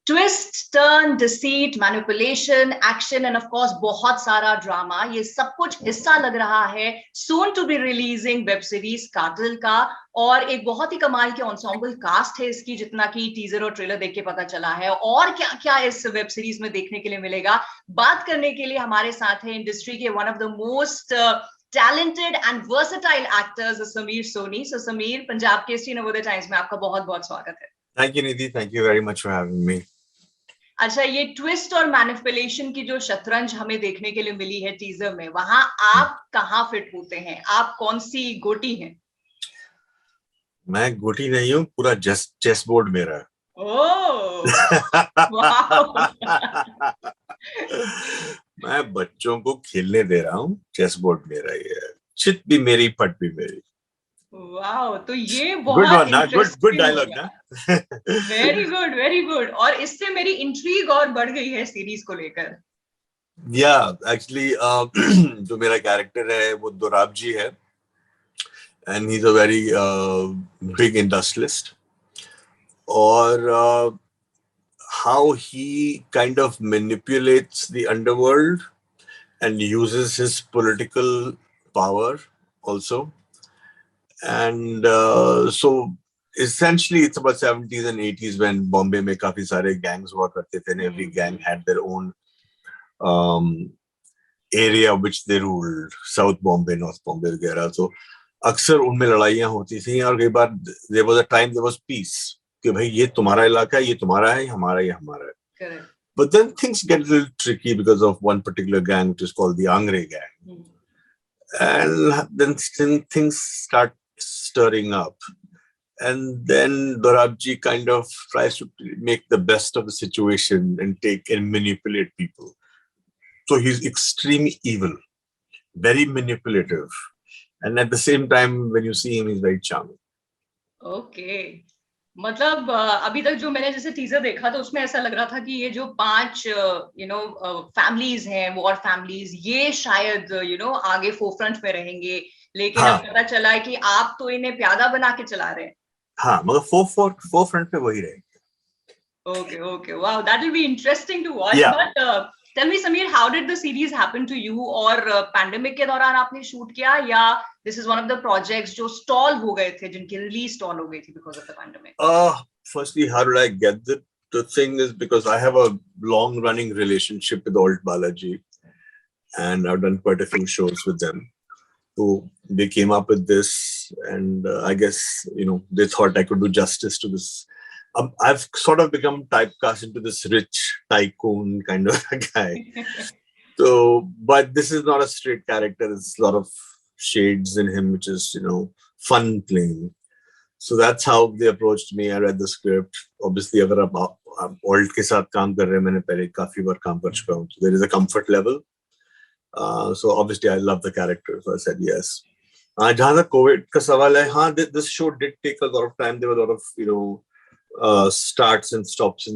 Twist, turn, deceit, manipulation, action end of course बहुत सारा drama, ये सब कुछ हिस्सा लग रहा है soon to be releasing web series Qatil का। और एक बहुत ही कमाल के एंसेंबल कास्ट है इसकी, जितना कि टीजर और ट्रेलर देख के पता चला है। और क्या क्या इस वेब सीरीज में देखने के लिए मिलेगा, बात करने के लिए हमारे साथ है इंडस्ट्री के one of the most talented and versatile actors Sameer Soni. So Sameer, Punjab Kesari Navodaya Times में आपका बहुत बहुत स्वागत है। Thank you, Nidhi. Thank you very much for having me. अच्छा, ये ट्विस्ट और मैनिपुलेशन की जो शतरंज हमें देखने के लिए मिली है टीजर में, वहां आप कहाँ फिट होते हैं? आप कौन सी गोटी हैं? मैं गोटी नहीं हूँ, पूरा चेस बोर्ड मेरा है। ओह, वाओ। मैं बच्चों को खेलने दे रहा हूँ, चेस बोर्ड मेरा ही है। चित भी मेरी, पट भी मेरी। वाओ, तो ये बहुत गुड डायलॉग ना। Very good, very good. और इससे मेरी इंट्रीग और बढ़ गई है सीरीज को लेकर। या एक्चुअली जो मेरा कैरेक्टर है वो दोराब जी है, and he is a very big industrialist. और how he kind of manipulates the underworld and uses his political power also. And so essentially it's about 70s and 80s when Bombay mein काफी सारे gangs हुआ करते थे, and every gang had their own area which they ruled, South Bombay, North Bombay वगैरह। तो अक्सर उनमें लड़ाइयाँ होती थी, और कई बार there was a time there was peace कि भाई ये तुम्हारा इलाका है, ये तुम्हारा है, हमारा ये हमारा है। Correct. But then things get a little tricky because of one particular gang which is called the Angre gang. And then things start stirring up. And then Dorabji kind of tries to make the best of the situation and take and manipulate people. So he's extremely evil, very manipulative. And at the same time, when you see him, he's very charming. Okay. मतलब अभी तक जो मैंने जैसे teaser देखा तो उसमें ऐसा लग रहा था कि ये जो 5 फैमिलीज हैं, वॉर फैमिलीज, ये शायद आगे फोरफ्रंट में रहेंगे, लेकिन हाँ, अब पता चला है कि आप तो इन्हें प्यादा बना के चला रहे हैं। हाँ, मगर फोरफ्रंट पे वही रहेंगे। Okay, okay, wow, that will be interesting to watch. Yeah. But tell me, Sameer, how did the series happen to you? और पैंडेमिक के दौरान आपने शूट किया, या this is one of the projects जो स्टॉल हो गए थे, जिनकी रिलीज स्टॉल हो गई थी because of the pandemic? Firstly, how did I get the thing is because I have a long running relationship with Alt Balaji, and I've done quite a few shows with them. So they came up with this, and I guess they thought I could do justice to this. I've sort of become typecast into this rich tycoon kind of a guy. So, but this is not a straight character. There's a lot of shades in him, which is fun playing. So that's how they approached me. I read the script. Obviously, अगर आप Alt के साथ काम कर रहे हैं, मैंने पहले काफी बार काम कर चुका हूँ. So there is a comfort level. So obviously, I love the character. So I said yes. जहाँ तक COVID का सवाल है, हाँ, this show did take a lot of time. There were a lot of starts and stops.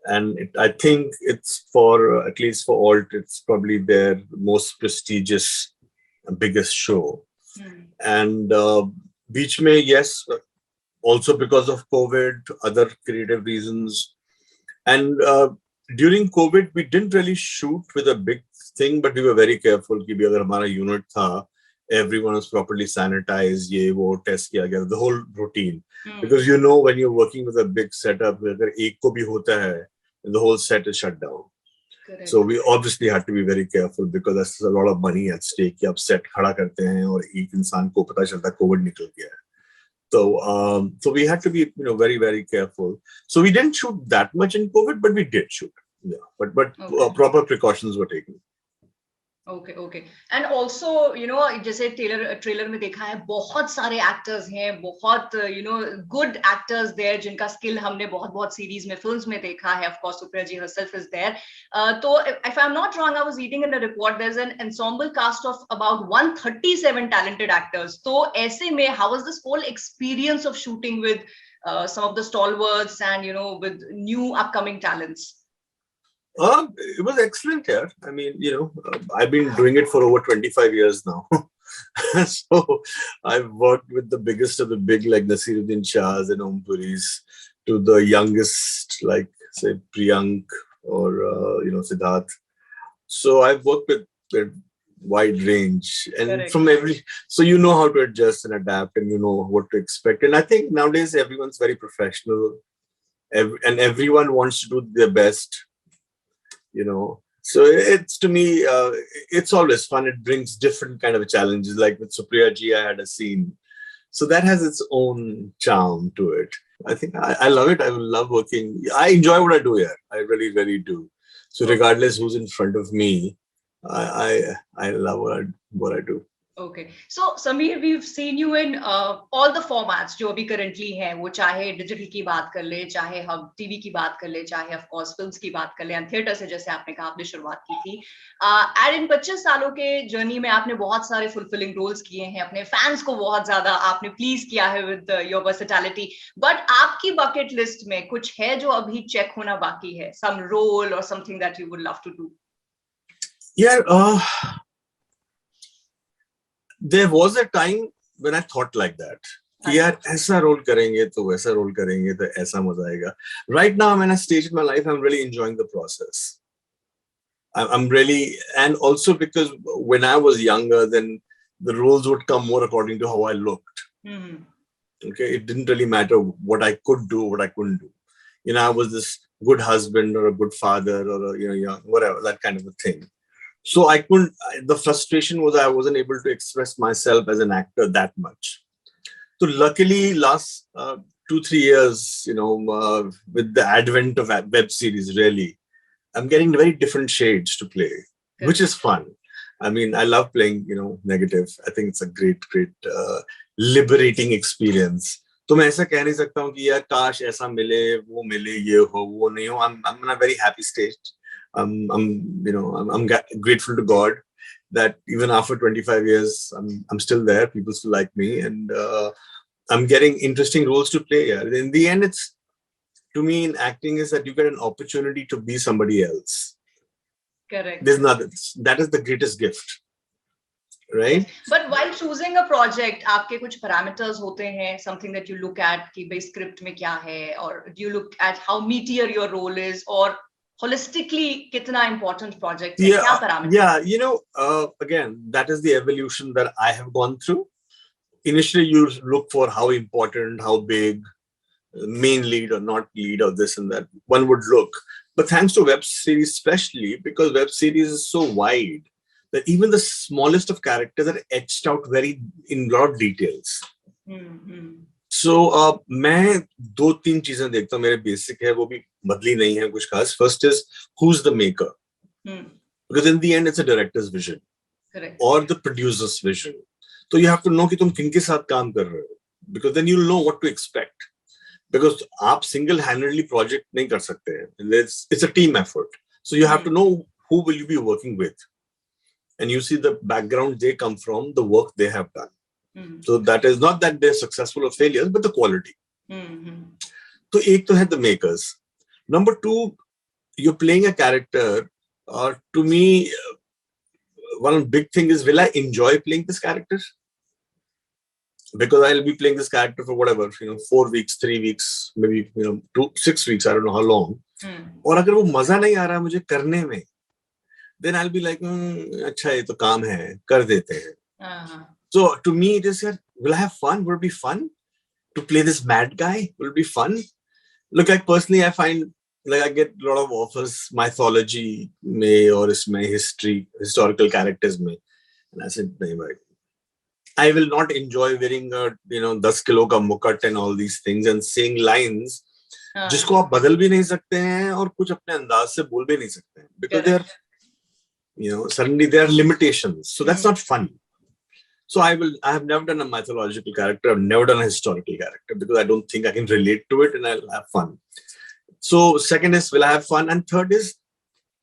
And I think it's for, at least for Alt, it's probably their most prestigious, biggest show. And beach mein, yes, also because of COVID, other creative reasons. And during COVID, we didn't really shoot with a big thing, but we were very careful कि भी अगर हमारा unit था, everyone was properly sanitized, ये वो test किया गया, the whole routine. Because when you're working with a big setup, अगर एक को भी होता है, the whole set is shut down. Correct. So we obviously had to be very careful because there's a lot of money at stake कि आप set खड़ा करते हैं और एक इंसान को पता चलता है COVID निकल गया है. So we had to be very, very careful. So we didn't shoot that much in COVID, but we did shoot. Yeah, but okay. Proper precautions were taken. Okay. And also, जैसे trailer में देखा है, बहुत सारे actors हैं, बहुत good actors there, जिनका skill हमने बहुत सीरीज में, फिल्म्स में देखा है. Of course Supriya ji herself is there. तो if I'm not wrong, I was reading in a report, there's an ensemble cast of about 137 talented actors. तो ऐसे में how was this whole experience of shooting with some of the stalwarts and with new upcoming talents? It was excellent here. I mean, I've been doing it for over 25 years now. So I've worked with the biggest of the big, like Nasiruddin Shahs and Om Puris, to the youngest, like say Priyank or Siddharth. So I've worked with a wide range, and Correct. from every, so you know how to adjust and adapt, and you know what to expect. And I think nowadays everyone's very professional, and everyone wants to do their best, So it's, to me, it's always fun. It brings different kind of challenges. Like with Supriya ji, I had a scene, so that has its own charm to it. I think I love it. I will love working. I enjoy what I do here. I really, really do. So regardless who's in front of me, I love what I do. Okay, so Sameer, we've seen you in all the formats जो अभी currently हैं, वो चाहे digital की बात कर ले, चाहे हम TV की बात कर ले, चाहे of course films की बात कर ले, and theater से जैसे आपने कहा आपने शुरुआत की थी, and इन 25 सालों के जर्नी में आपने बहुत सारे fulfilling roles किए हैं, अपने fans को बहुत ज़्यादा आपने please किया है with your versatility, but आपकी bucket list में कुछ है जो अभी check होना बाकी है, some role or something that you would love to do? Yeah, there was a time when I thought like that. यार ऐसा रोल करेंगे तो वैसा रोल करेंगे तो ऐसा मजा आएगा. Right now I'm in a stage in my life I'm really enjoying the process. I'm really, and also because when I was younger, then the roles would come more according to how I looked. Mm-hmm. Okay, it didn't really matter what I could do, what I couldn't do. I was this good husband or a good father or whatever, that kind of a thing. So I couldn't, the frustration was I wasn't able to express myself as an actor that much. So luckily last 2-3 years, with the advent of web series, really, I'm getting very different shades to play, which is fun. I mean, I love playing, negative. I think it's a great liberating experience. तो मैं ऐसा कह नहीं सकता हूँ कि यार काश ऐसा मिले, वो मिले, ये हो, वो नहीं हो. I'm in a very happy state. I'm grateful to God that even after 25 years, I'm still there. People still like me, and I'm getting interesting roles to play. Yeah. In the end, it's, to me, in acting is that you get an opportunity to be somebody else. Correct. There's nothing. That is the greatest gift. Right? But while choosing a project, आपके कुछ parameters होते हैं, something that you look at कि भाई script में क्या है, or do you look at how meatier your role is, or holistically कितना important project है, क्या parameters? Yeah, again, that is the evolution that I have gone through. Initially, you look for how important, how big, main lead or not lead, or this and that. One would look. But thanks to web series, especially because web series is so wide, that even the smallest of characters are etched out in a lot of details. Mm-hmm. So मैं 2-3 चीजें देखता हूँ, मेरे basic है, वो भी बदली नहीं है कुछ खास. First is, who's the maker? Because in the end it's a director's vision. Correct. Or the producer's vision. So you have to know कि तुम किनके साथ काम कर रहे हो, because then you'll know what to expect. Because आप single-handedly project नहीं कर सकते हैं. It's a team effort. So you have to know who will you be working with. And you see the background they come from, the work they have done. Mm-hmm. So that is not that they're successful or failures, but the quality. Mm-hmm. So एक तो है the makers. Number 2, you're playing a character. To me, one big thing is, will I enjoy playing this character? Because I'll be playing this character for whatever, 4 weeks, 3 weeks, maybe 6 weeks, I don't know how long. और अगर वो मजा नहीं आ रहा मुझे करने में, then I'll be like, अच्छा ये तो काम है, कर देते हैं. So to me, it is, will I have fun? Will it be fun to play this mad guy? Will it be fun? Look, like personally, I find like I get a lot of offers, mythology में और इसमें historical characters में, and I said, नहीं भाई, I will not enjoy wearing a 10 kilo का मुकुट and all these things and saying lines जिसको आप बदल भी नहीं सकते हैं और कुछ अपने अंदाज से बोल भी नहीं सकते हैं, because they are suddenly there are limitations, so that's not fun. So I have never done a mythological character, I've never done a historical character, because I don't think I can relate to it and I'll have fun. So second is, will I have fun? And third is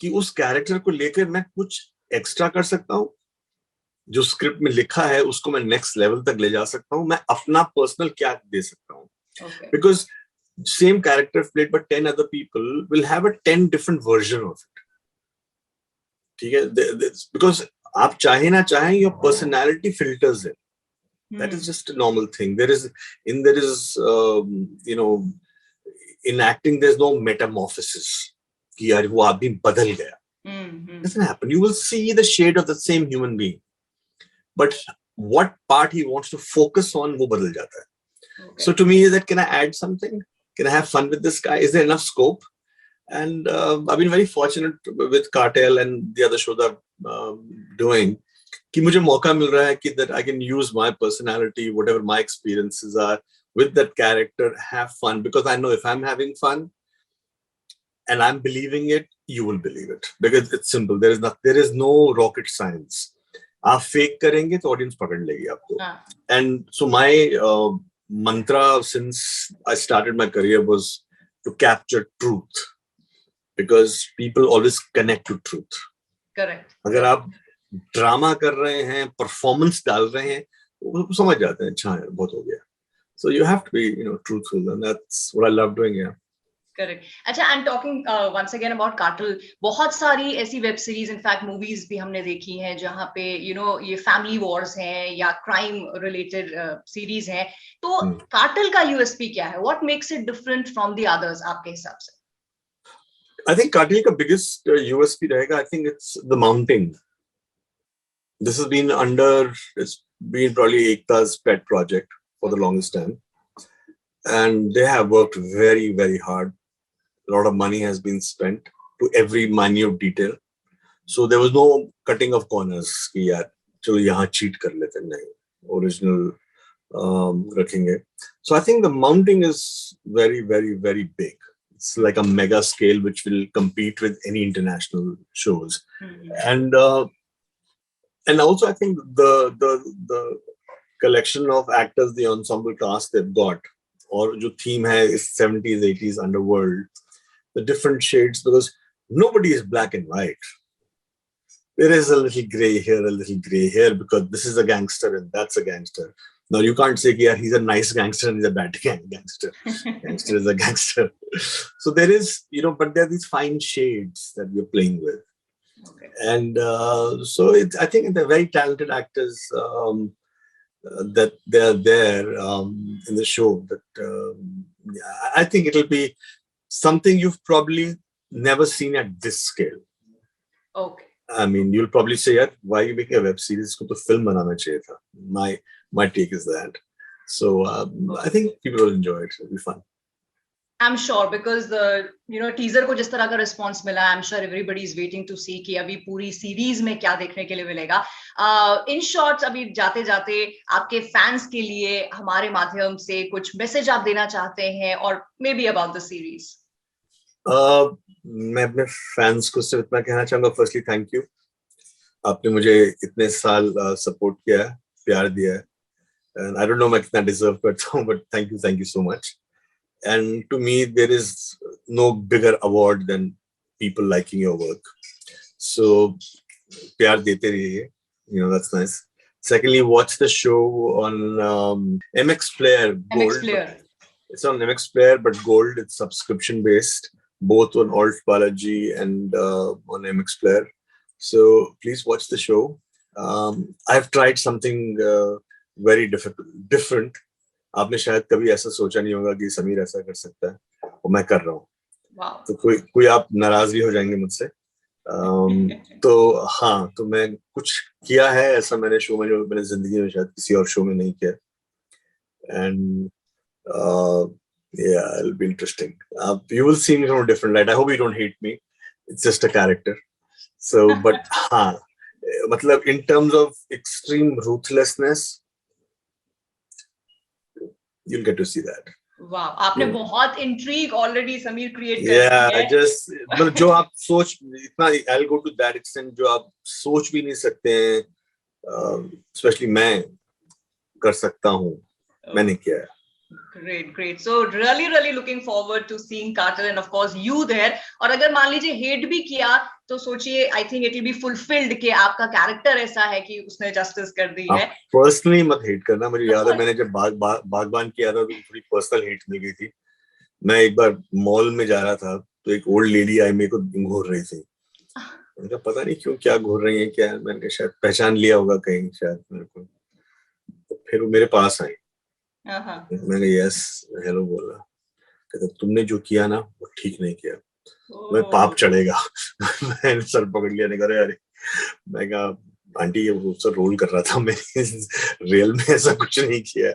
कि उस character को लेकर मैं कुछ extra कर सकता हूँ, जो script में लिखा है उसको मैं next level तक ले जा सकता हूँ, मैं अपना personal क्या दे सकता हूँ. Okay. Because same character played by 10 other people will have a 10 different version of it. ठीक है? Because आप चाहे ना चाहे, your personality filters it. That is just a normal thing. There is in acting there's no metamorphosis कि यार वो आदमी बदल गया. Doesn't happen. You will see the shade of the same human being, but what part he wants to focus on वो बदल जाता है. Okay. So to me, is that, can I add something? Can I have fun with this guy? Is there enough scope? And I've been very fortunate with Cartel and the other shows I'm doing कि मुझे मौका मिल रहा है कि that I can use my personality, whatever my experiences are, with that character, have fun, because I know if I'm having fun and I'm believing it, you will believe it, because it's simple. There is no rocket science. आप fake करेंगे तो audience पकड़ लेगी आपको. And so my mantra since I started my career was to capture truth, because people always connect to truth. Correct. अगर आप drama कर रहे हैं, परफॉर्मेंस डाल रहे हैं, वो समझ जाते हैं अच्छा है, बहुत हो गया. So you have to be, truthful, and that's what I love doing. Yeah. Correct. अच्छा, and talking once again about Cartel, बहुत सारी ऐसी वेब सीरीज, इनफैक्ट मूवीज भी हमने देखी हैं जहाँ पे ये फैमिली वॉर्स हैं या क्राइम रिलेटेड सीरीज हैं. तो कार्टेल का यूएसपी क्या है? What makes it different from the others आपके हिसाब से? I think Cartel का biggest USP रहेगा, I think it's the mounting. This has been it's been probably Ekta's pet project for the longest time. And they have worked very, very hard. A lot of money has been spent to every minute detail. So there was no cutting of corners. कि यार चलो यहाँ cheat कर लेते, नहीं, original रखेंगे. So I think the mounting is very, very, very big. It's like a mega scale which will compete with any international shows. And also I think the collection of actors, the ensemble cast they've got, or जो theme है is 70s, 80s underworld, the different shades, because nobody is black and white. There is a little gray here, a little gray here, because this is a gangster and that's a gangster. Now you can't say yeah, he's a nice gangster and he's a bad gangster. Gangster is a gangster. So there is, but there are these fine shades that we're playing with. Okay. And so I think they're very talented actors that they're there in the show. That I think it'll be something you've probably never seen at this scale. Okay. I mean, you'll probably say, yeah, why are you making a web series? Isko to film banana chahiye tha. My take is that. So I think people will enjoy it. It'll be fun. I'm sure, because the teaser को जिस तरह का response मिला, I'm sure everybody is waiting to see कि अभी पूरी series में क्या देखने के लिए मिलेगा. In short, अभी जाते जाते आपके fans के लिए हमारे माध्यम से कुछ message आप देना चाहते हैं, और maybe about the series. मैं अपने fans को सिर्फ इतना कहना चाहूँगा. Firstly, thank you. आपने मुझे इतने साल support किया है, प्यार दिया है, and I don't know मैं कितना deserve करता हूँ, but thank you so much. And to me, there is no bigger award than people liking your work. So, प्यार देते रहिए, that's nice. Secondly, watch the show on MX Player Gold. MX Player. It's on MX Player, but Gold, it's subscription based, both on Alt Balaji and on MX Player. So please watch the show. I've tried something very different. आपने शायद कभी ऐसा सोचा नहीं होगा कि समीर ऐसा कर सकता है, और मैं कर रहा हूँ. Wow. तो कोई आप नाराज भी हो जाएंगे मुझसे. तो हाँ, तो मैं कुछ किया है ऐसा मैंने शो में जो मैंने जिंदगी में शायद किसी और शो में नहीं किया. And yeah, it'll be interesting. You will see me from a different light. I hope you don't hate me. It's just a character. So, but हाँ, मतलब in terms of extreme ruthlessness, you'll get to see that. Wow, आपने बहुत intrigue already Sameer create कर दिया है. Yeah, just मतलब जो आप सोच इतना, I'll go to that extent जो आप सोच भी नहीं सकते हैं, especially मैं कर सकता हूँ, मैंने किया है. Great. So really looking forward to seeing Cartel and of course you there. और अगर मान लीजिए hate भी किया तो सोचिए, I think it will be fulfilled कि आपका character ऐसा है कि उसने justice कर दी है. Personally मत hate करना. मुझे याद है मैंने जब बागबान किया था तो थोड़ी personal hate मिल गई थी. मैं एक बार मॉल में जा रहा था तो एक old lady आई मेरे को घूर रही थी. उनका पता नहीं क्यों क्या घूर रही है क्या, मैंने शायद पहचान लिया होगा कहीं शायद मेरे को, तो फिर वो मेरे पास आई, मैंने यस हेलो बोला, कहते तुमने जो किया ना वो ठीक नहीं किया, मैं पाप चढ़ेगा। मैंने सर पकड़ लिया, नहीं करे अरे, मैं कहा आंटी ये वो सर रोल कर रहा था, मैंने रियल में ऐसा कुछ नहीं किया।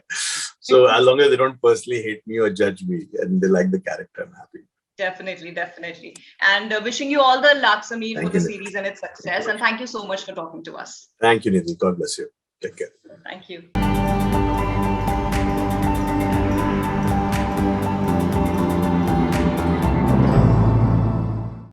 So as long as they don't personally hate me or judge me and they like the character, I'm happy. Definitely. And wishing you all the luck, Sameer, Thank for the you, series and its success. And thank you so much for talking to us. Thank you, Nidhi. God bless you. Take care. Thank you.